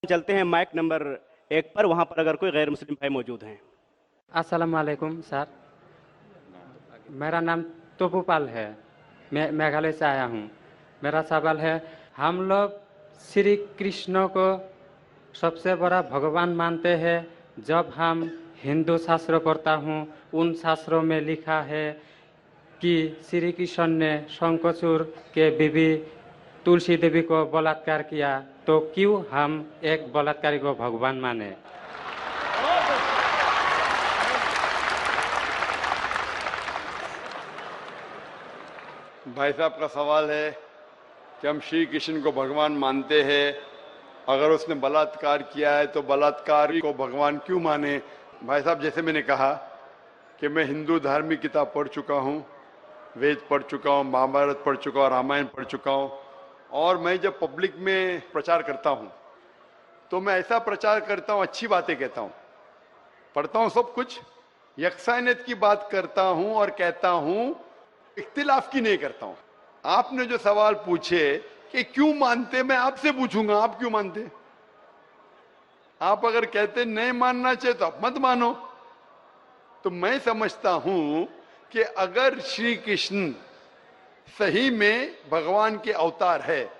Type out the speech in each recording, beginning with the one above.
चलते हैं mic number 1 पर, वहां पर अगर कोई गैर मुस्लिम भाई मौजूद हैं। अस्सलाम वालेकुम सर, मेरा नाम तोपूपाल है। मैं मेघालय से आया हूँ। मेरा सवाल है, हम लोग श्री कृष्ण को सबसे बड़ा भगवान मानते हैं। जब हम हिंदू शास्त्र पढ़ता हूँ, उन शास्त्रों में लिखा है कि श्री कृष्ण ने शंखचूड़ के बीवी तुलसी देवी को बलात्कार किया, तो क्यों हम एक बलात्कारी को भगवान माने? भाई साहब का सवाल है कि हम श्री कृष्ण को भगवान मानते हैं, अगर उसने बलात्कार किया है तो बलात्कारी को भगवान क्यों माने। भाई साहब, जैसे मैंने कहा कि मैं हिंदू धार्मिक किताब पढ़ चुका हूँ, वेद पढ़ चुका हूँ, महाभारत पढ़ चुका हूँ, रामायण पढ़ चुका हूँ, और मैं जब पब्लिक में प्रचार करता हूँ तो मैं ऐसा प्रचार करता हूँ, अच्छी बातें कहता हूँ, पढ़ता हूँ सब कुछ, यकसानियत की बात करता हूँ और कहता हूँ, इख्तिलाफ की नहीं करता हूं। आपने जो सवाल पूछे कि क्यों मानते, मैं आपसे पूछूंगा आप क्यों मानते। आप अगर कहते नहीं मानना चाहिए तो आप मत मानो। तो मैं समझता हूं कि अगर श्री कृष्ण सही में भगवान के अवतार है,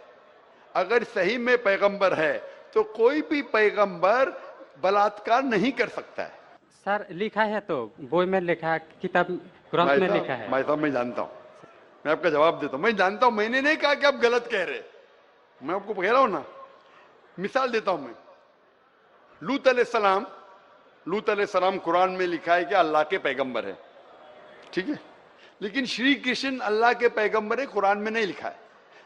अगर सही में पैगंबर है, तो कोई भी पैगंबर बलात्कार नहीं कर सकता है। सर लिखा है, तो बोई में लिखा है, किताब ग्रंथ में लिखा है। भाई साहब, मैं जानता हूं, मैं आपका जवाब देता हूं, मैं जानता हूं, मैंने नहीं कहा कि आप गलत कह रहे, मैं आपको कह रहा हूं ना। मिसाल देता हूं मैं, लूत अलैहिस्सलाम कुरान में लिखा है कि अल्लाह के पैगंबर है, ठीक है, लेकिन श्री कृष्ण अल्लाह के पैगंबर है, कुरान में नहीं लिखा है।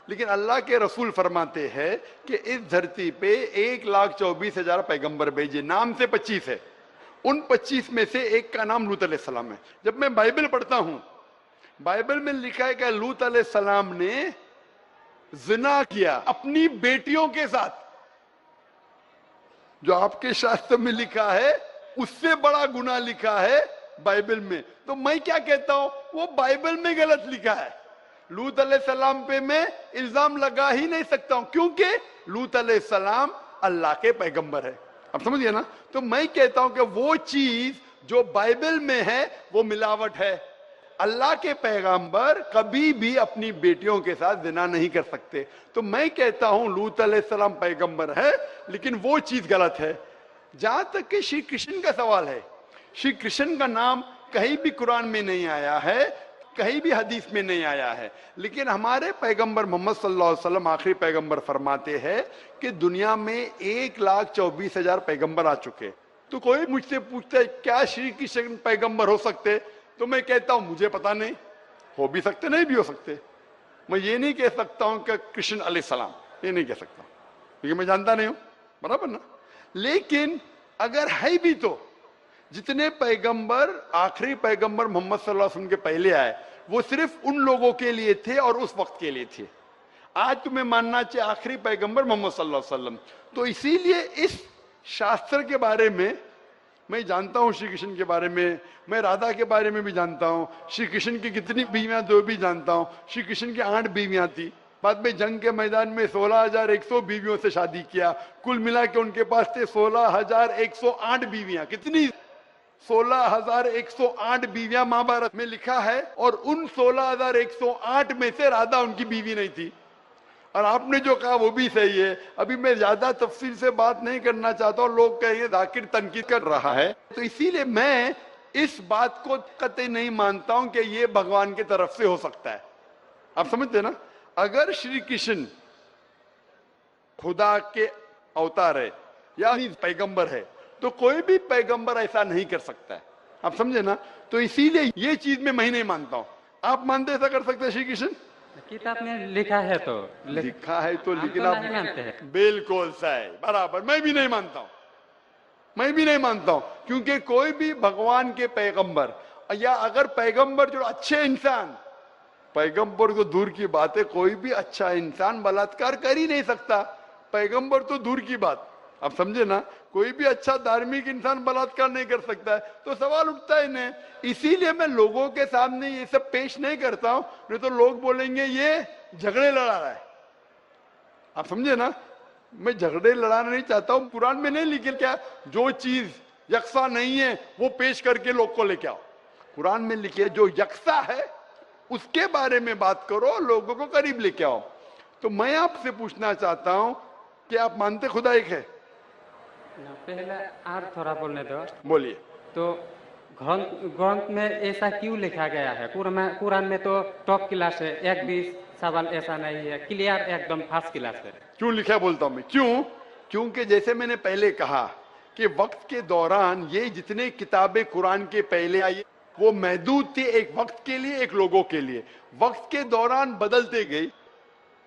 लेकिन अल्लाह के रसूल फरमाते हैं कि इस धरती पे 1,24,000 पैगंबर भेजे, नाम से 25 है, उन 25 में से एक का नाम लूत अलैहिस्सलाम है। जब मैं बाइबल पढ़ता हूं, बाइबल में लिखा है कि लूत अलैहिस्सलाम ने जिना किया अपनी बेटियों के साथ, जो आपके शास्त्र में लिखा है उससे बड़ा गुनाह लिखा है बाइबल में। तो मैं क्या कहता हूं, वो बाइबल में गलत लिखा है। लूत अलैहिस्सलाम पे मैं इल्जाम लगा ही नहीं सकता हूं, क्योंकि लूत अलैहिस्सलाम अल्लाह के पैगंबर है। आप समझिए ना। तो मैं कहता हूं कि वो चीज जो बाइबल में है वो मिलावट है। अल्लाह के पैगंबर कभी भी अपनी बेटियों के साथ जिना नहीं कर सकते। तो मैं कहता हूं लूत अलैहिस्सलाम पैगंबर है, लेकिन वो चीज गलत है। जहां तक कि श्री कृष्ण का सवाल है, श्री कृष्ण का नाम कहीं भी कुरान में नहीं आया है, कहीं भी हदीस में नहीं आया है, लेकिन हमारे पैगंबर मोहम्मद सल्लल्लाहु अलैहि वसल्लम आखिरी पैगंबर फरमाते हैं कि दुनिया में 1,24,000 पैगंबर आ चुके। तो कोई मुझसे पूछता है क्या श्री कृष्ण पैगंबर हो सकते, तो मैं कहता हूं मुझे पता नहीं, हो भी सकते नहीं भी हो सकते। मैं ये नहीं कह सकता हूं कि कृष्ण अलैहिस्सलाम, ये नहीं कह सकता क्योंकि मैं जानता नहीं हूं, बराबर ना। लेकिन अगर है भी तो जितने पैगंबर आखिरी पैगंबर मोहम्मद सल्लल्लाहु अलैहि वसल्लम के पहले आए वो सिर्फ उन लोगों के लिए थे और उस वक्त के लिए थे। आज तुम्हें मानना चाहिए आखिरी पैगंबर मोहम्मद सल्लल्लाहु अलैहि वसल्लम। तो इसीलिए इस शास्त्र के बारे में मैं जानता हूं, श्री कृष्ण के बारे में, मैं राधा के बारे में भी जानता हूं, श्री कृष्ण की कितनी बीवियां दो भी जानता हूं। श्री कृष्ण की 8 बीवियां थी, बाद में जंग के मैदान में 16,100 बीवियों से शादी किया, कुल मिला के उनके पास थे 16,108 बीवियां। कितनी? 16,108 बीवियां महाभारत में लिखा है, और उन 16,108 में से राधा उनकी बीवी नहीं थी। और आपने जो कहा वो भी सही है। अभी मैं ज्यादा तफसील से बात नहीं करना चाहता हूं, लोग कहेंगे जाकिर तनकीद कर रहा है, तो इसीलिए मैं इस बात को कतई नहीं मानता हूं कि ये भगवान की तरफ से हो सकता है। आप समझते ना। अगर श्री कृष्ण खुदा के अवतार है या पैगंबर है, तो कोई भी पैगंबर ऐसा नहीं कर सकता है। आप समझे ना। तो इसीलिए ये चीज में मैं नहीं मानता हूं। आप मानते ऐसा कर सकते हैं श्री कृष्ण? किताब में लिखा है तो लिखा है तो, लेकिन तो आप नहीं मानते हैं। बिल्कुल सही, बराबर। मैं भी नहीं मानता हूं, मैं भी नहीं मानता हूं, क्योंकि कोई भी भगवान के पैगंबर, या अगर पैगंबर जो अच्छे इंसान, पैगंबर तो दूर की बात है, कोई भी अच्छा इंसान बलात्कार कर ही नहीं सकता। पैगंबर तो दूर की बात, आप समझे ना। कोई भी अच्छा धार्मिक इंसान बलात्कार नहीं कर सकता है, तो सवाल उठता ही नहीं। इसीलिए मैं लोगों के सामने ये सब पेश नहीं करता हूं, नहीं तो लोग बोलेंगे ये झगड़े लड़ा रहा है। आप समझे ना। मैं झगड़े लड़ाना नहीं चाहता हूं, कुरान में नहीं लिखे क्या जो चीज यकसा नहीं है वो पेश करके लोग को लेके आओ। कुरान में लिखे जो यकसा है उसके बारे में बात करो, लोगों को करीब लेके आओ। तो मैं आपसे पूछना चाहता हूं कि आप मानते खुदा एक है? पहले और थोड़ा बोलने दो। बोलिए। तो ग्रंथ में ऐसा क्यों लिखा गया है? कुरान में तो टॉप क्लास है, एक भी सवाल ऐसा नहीं है, क्लियर एकदम फर्स्ट क्लास है। क्यों लिखा बोलता हूं मैं, क्यों? क्योंकि जैसे मैंने पहले कहा कि वक्त के दौरान ये जितने किताबें कुरान के पहले आई वो महदूद थे, एक वक्त के लिए, एक लोगों के लिए। वक्त के दौरान बदलते गई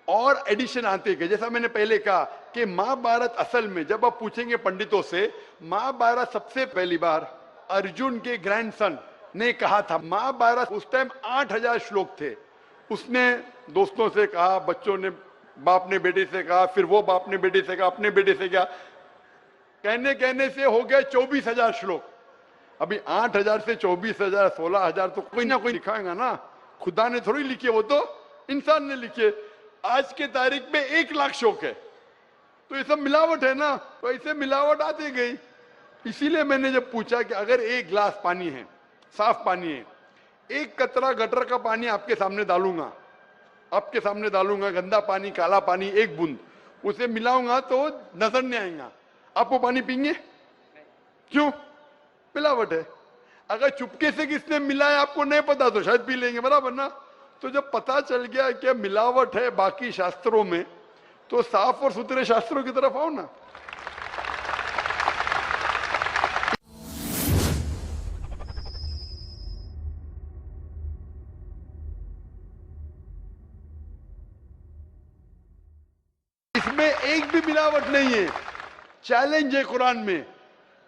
और एडिशन आते गए। जैसा मैंने पहले कहा कि महाभारत असल में जब आप पूछेंगे पंडितों से, महाभारत सबसे पहली बार अर्जुन के ग्रैंडसन ने कहा था। महाभारत उस टाइम 8000 श्लोक थे। उसने दोस्तों से कहा, बच्चों ने बाप ने बेटे से कहा, फिर वो बाप ने बेटे से कहा, अपने बेटे से कहा, कहने कहने से हो गए 24,000 श्लोक। अभी 8000 से 24,000 16,000 तो कोई ना कोई लिखाएगा ना, खुदा ने थोड़ी लिखे, वो तो इंसान ने लिखे। आज के तारीख में 1 लाख श्लोक है, तो ये सब मिलावट है ना, तो ऐसे मिलावट आती गई। इसीलिए मैंने जब पूछा कि अगर 1 गिलास पानी है, साफ पानी है, 1 कतरा गटर का पानी आपके सामने डालूंगा, आपके सामने डालूंगा, गंदा पानी, काला पानी, 1 बूंद उसे मिलाऊंगा तो नजर नहीं आएगा, आप वो पानी पीएंगे? क्यों? मिलावट है। अगर चुपके से किसने मिलाया आपको नहीं पता तो शायद पी लेंगे, बराबर ना? तो जब पता चल गया कि मिलावट है बाकी शास्त्रों में, तो साफ और सुथरे शास्त्रों की तरफ आओ ना। इसमें एक भी मिलावट नहीं है। चैलेंज है कुरान में,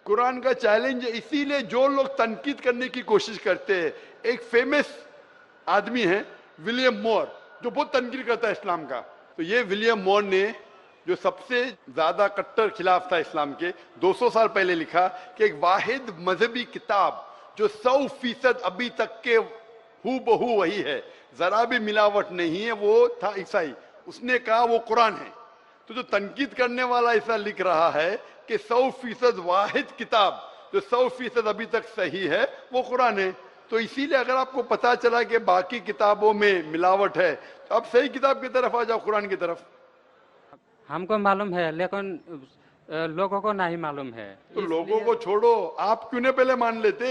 कुरान का चैलेंज है। इसीलिए जो लोग तनकीद करने की कोशिश करते हैं, एक फेमस आदमी है विलियम मोर, जो बहुत तनकीद करता है इस्लाम का। तो ये विलियम मोर ने, जो सबसे ज्यादा कट्टर खिलाफ था इस्लाम के, 200 साल पहले लिखा कि एक वाहिद मजहबी किताब जो 100% अभी तक के हू बहू वही है, जरा भी मिलावट नहीं है, वो था ईसाई। उसने कहा वो कुरान है। तो जो तनकीद करने वाला ऐसा लिख रहा है कि 100% वाहिद किताब जो 100% अभी तक सही है वो कुरान है। तो इसीलिए अगर आपको पता चला कि बाकी किताबों में मिलावट है, तो आप सही किताब की तरफ आ जाओ, कुरान की तरफ। हमको मालूम है, लेकिन लोगों को नहीं मालूम है। तो लोगों को छोड़ो, आप क्यों नहीं पहले मान लेते?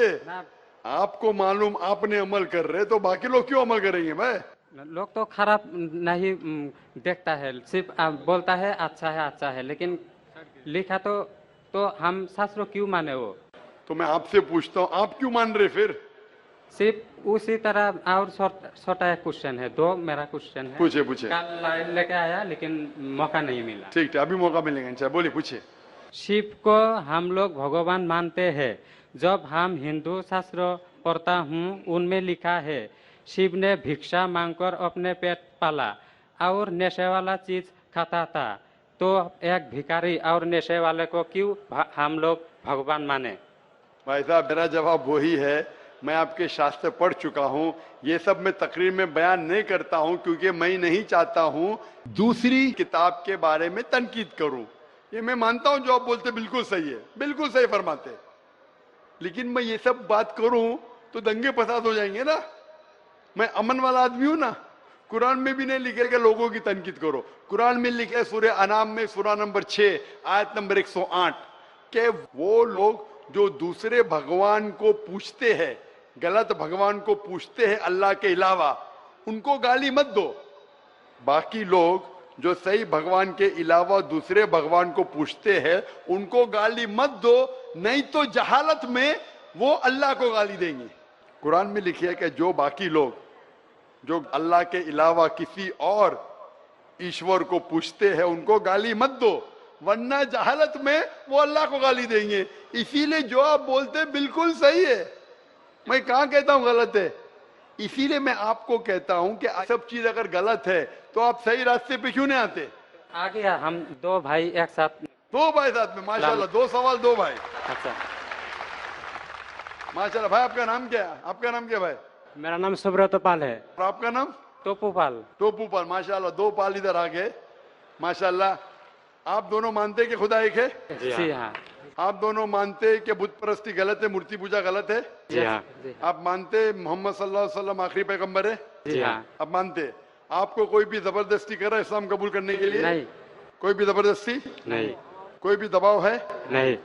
आपको मालूम, आपने अमल कर रहे, तो बाकी लोग क्यों अमल करेंगे? भाई लोग तो खराब नहीं देखता है, सिर्फ बोलता है अच्छा है, लेकिन लिखा तो हम शास्त्र क्यों माने वो? तो मैं आपसे पूछता हूँ, आप क्यों मान रहे फिर? सिर्फ उसी तरह। और छोटा एक क्वेश्चन है, 2 मेरा क्वेश्चन है। पूछे। कल लेके आया लेकिन मौका नहीं मिला। ठीक है, अभी मौका मिलेगा इंशाल्लाह। बोलिए, पूछिए। शिव को हम लोग भगवान मानते हैं। जब हम हिंदू शास्त्र पढ़ता हूँ, उनमें लिखा है शिव ने भिक्षा मांगकर अपने पेट पाला और नशे वाला चीज खाता था। तो एक भिखारी और नशे वाले को क्यों हम लोग भगवान माने? भाई साहब, मेरा जवाब वही है। मैं आपके शास्त्र पढ़ चुका हूँ। ये सब मैं तकरीर में बयान नहीं करता हूँ, क्योंकि मैं नहीं चाहता हूँ दूसरी किताब के बारे में तनकीद करूँ। ये मैं मानता हूँ जो आप बोलते बिल्कुल सही है, बिल्कुल सही फरमाते, लेकिन मैं ये सब बात करूँ तो दंगे फसाद हो जाएंगे ना। मैं अमन वाला आदमी हूं ना। कुरान में भी नहीं लिखे कि लोगों की तनकीद करो। कुरान में लिखे सूरह अनाम में सूरह नंबर 6 आयत नंबर 108 के वो लोग जो दूसरे भगवान को पूछते हैं, गलत भगवान को पूछते हैं अल्लाह के अलावा, उनको गाली मत दो। बाकी लोग जो सही भगवान के अलावा दूसरे भगवान को पूछते हैं उनको गाली मत दो, नहीं तो जहालत में वो अल्लाह को गाली देंगे। कुरान में लिखी है कि जो बाकी लोग जो अल्लाह के अलावा किसी और ईश्वर को पूछते हैं उनको गाली मत दो, वरना जहालत में वो अल्लाह को गाली देंगे। इसीलिए जो आप बोलते हैं बिल्कुल सही है, मैं कहां कहता हूं गलत है। इसीलिए मैं आपको कहता हूं कि सब चीज अगर गलत है तो आप सही रास्ते पे क्यों नहीं आते? आ गया, हम 2 भाई एक साथ। 2 भाई साथ में, माशाल्लाह। 2 सवाल 2 भाई। अच्छा, माशाल्लाह। भाई आपका नाम क्या है? आपका नाम क्या भाई? मेरा नाम सुब्रत पाल है। और आपका नाम? टोपू पाल। टोपू पाल, माशाल्लाह। 2 पाल इधर आ गए, माशाल्लाह। आप दोनों मानते हैं कि खुदा एक है? जी हाँ। आप दोनों मानते हैं कि बुत परस्ती गलत है, मूर्ति पूजा गलत है? जी हाँ। आप मानते हैं मोहम्मद सल्लल्लाहु अलैहि वसल्लम आखिरी पैगंबर है? जी हाँ। आप मानते हैं? आपको कोई भी जबरदस्ती कर रहा है इस्लाम कबूल करने के लिए? नहीं। कोई भी जबरदस्ती? नहीं। कोई भी दबाव है? नहीं।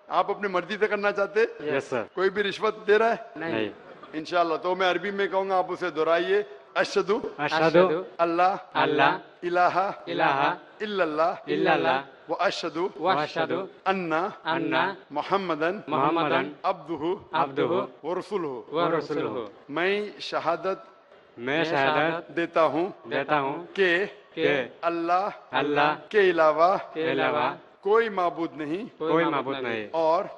आप अपनी मर्जी से करना चाहते? Yes sir. कोई भी रिश्वत दे रहा है? नहीं। इंशाल्लाह। तो मैं अरबी में कहूंगा, आप उसे दोहराइए। अशहदु अशहदु अल्लाह अल्लाह इलाहा इलाहा इल्लल्लाह इल्लल्लाह व अशहदु व अशहदु अन्ना अन्ना मुहम्मदन मुहम्मदन अब्दुहु अब्दुहु व रसूलुहु। व रसूलुहु। मैं शहादत मैं शहादत देता हूँ देता हूँ कि कि अल्लाह अल्लाह के अलावा के अलावा कोई माबूद नहीं कोई माबूद नहीं और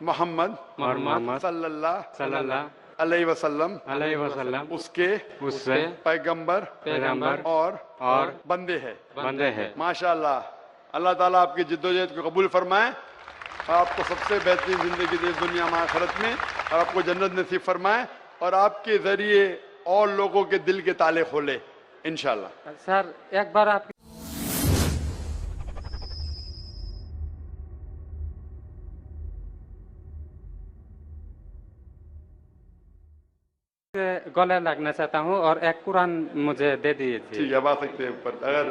मोहम्मद मोहम्मद सल्लल्लाहु सल्लल्लाहु अलैहि वसल्लम उसके उससे पैगंबर पैगंबर और बंदे है। बंदे हैं। माशाल्लाह। अल्लाह ताला आपकी जिद्दोजहद को कबूल फरमाए और आपको सबसे बेहतरीन जिंदगी दे दुनिया में आखिरत में, और आपको जन्नत नसीब फरमाए और आपके जरिए और लोगों के दिल के ताले खोले इंशाल्लाह। सर एक बार आप गले लगना चाहता हूँ और एक कुरान मुझे दे दीजिए। ठीक है, अब आ सकते हैं ऊपर। अगर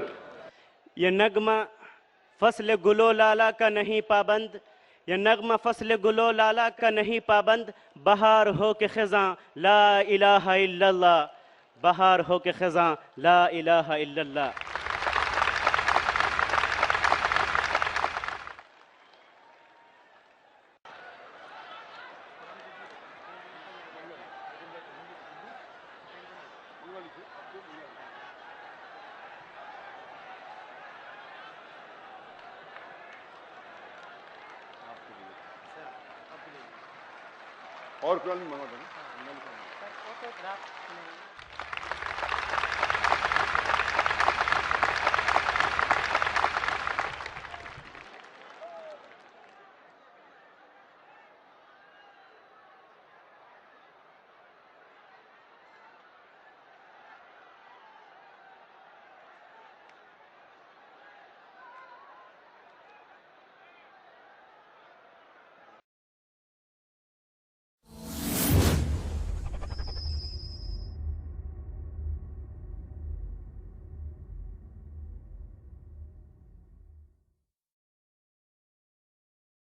ये नगमा फसल गुलो लाला का नहीं पाबंद, ये नगमा फसल गुलो लाला का नहीं पाबंद, बहार हो के खिज़ां ला इलाहा इल्लल्लाह, बहार हो के खिज़ां ला इलाहा इल्लल्लाह। और कुरान मंगा दो ना।